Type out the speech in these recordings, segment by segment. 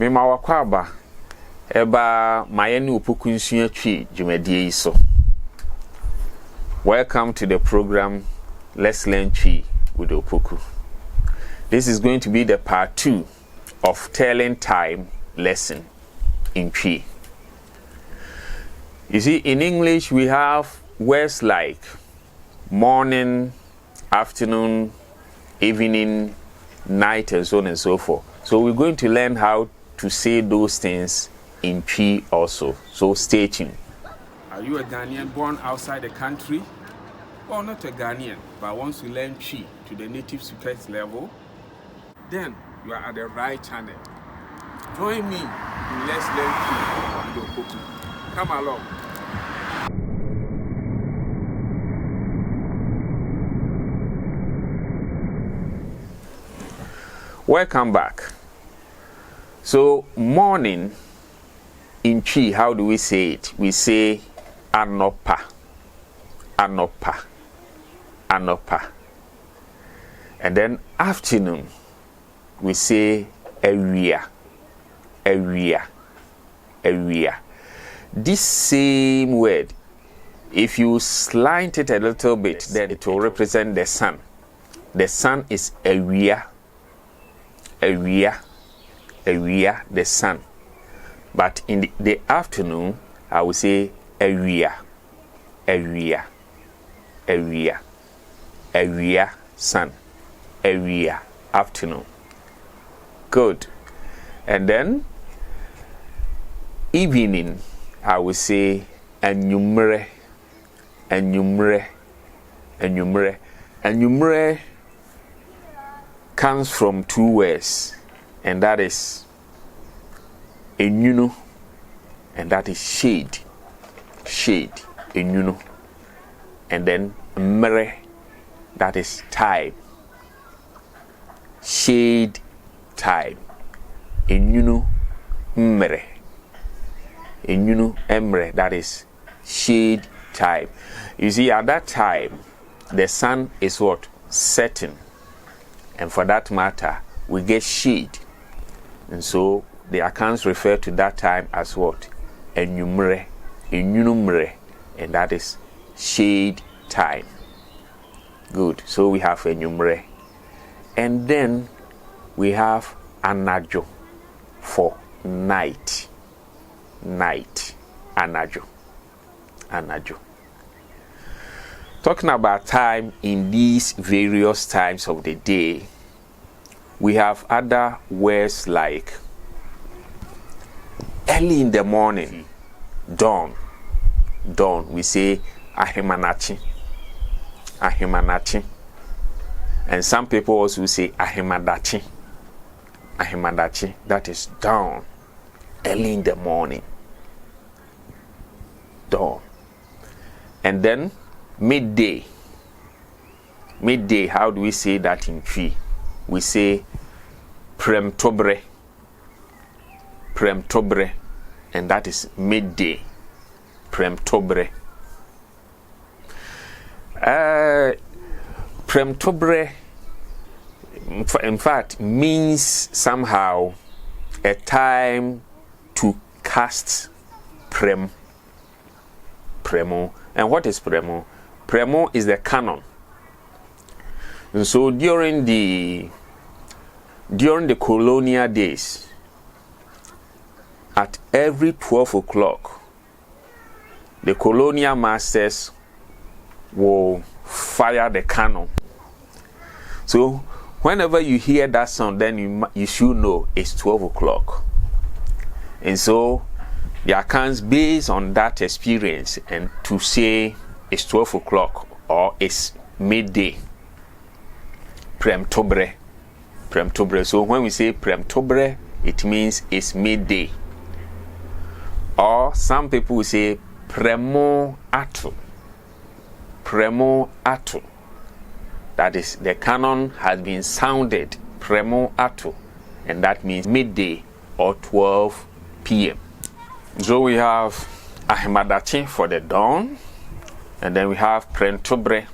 Mema wakwaba eba mayeni Opoku nsua twi dwumadie yi so. Welcome to the program Let's Learn Twi with Opoku. This is going to be the part 2 of telling time lesson in Twi. You see, in English we have words like morning, afternoon, evening, night, and so on and so forth. So we're going to learn how to say those things in Twi also. So stay tuned. Are you a Ghanaian born outside the country? Or not a Ghanaian, but wants to learn Twi to the native speakers level? Then you are at the right channel. Join me in Let's Learn Twi with Opoku. Come along. Welcome back. So morning in Twi, how do we say it? We say anopa, anopa, anopa. And then afternoon, we say ewia, ewia, ewia. This same word, if you slant it a little bit, then it will represent the sun. The sun is ewia, ewia, ewia, the sun. But in the afternoon, I will say ewia, ewia, ewia, ewia, sun, ewia, afternoon. Good. And then evening, I will say enyumre, enyumre, enyumre. Enyumre comes from two words, and that is enyuno, and that is shade, shade, enyuno, and then mre, that is time, shade, time, enyuno, mre, enyuno, emre, that is shade, time. You see, at that time, the sun is what? Setting. And for that matter, we get shade. And so the accounts refer to that time as what? Enyumre, enyunumre, and that is shade time. Good. So we have enyumre. And then we have anajo for night. Night. Anajo. Anajo. Talking about time in these various times of the day, we have other words like early in the morning, dawn. Dawn, we say ahimanachi, ahimanachi. And some people also say ahimadachi, ahimadachi. That is dawn, early in the morning, dawn. And then midday. Midday, how do we say that in Twi? We say premtobre, premtobre, and that is midday, premtobre. Premtobre, in fact, means somehow a time to cast prem, premo. And what is premo? Premo is the canon. And so during the colonial days, at every 12 o'clock, the colonial masters will fire the cannon. So whenever you hear that sound, then you should know it's 12 o'clock. And so the accounts based on that experience and to say it's 12 o'clock or it's midday. Premtobre. Premtobre. So when we say premtobre, it means it's midday. Or some people will say premo atu. Premo atu. That is, the canon has been sounded, premo atu. And that means midday or 12 p.m. So we have ahimadachi for the dawn, and then we have premtobre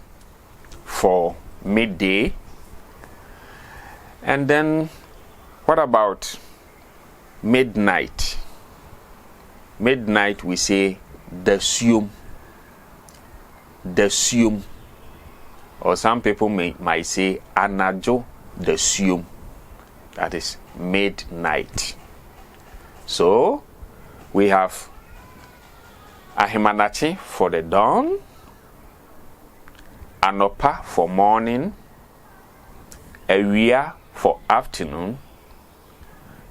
for midday. And then what about midnight. Midnight we say dasuom. Dasuom. Or some people might say anajo dasuom. That is midnight. So we have ahimanachi for the dawn, anopa for morning, awia for afternoon,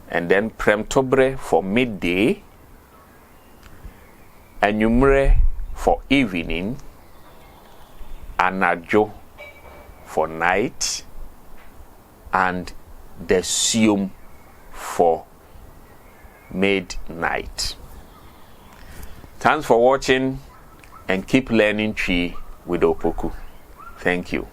and then premtobre for midday, anwummerɛ for evening, anadwo for night, and dasuom for midnight. Thanks for watching, and keep learning Twi with Opoku. Thank you.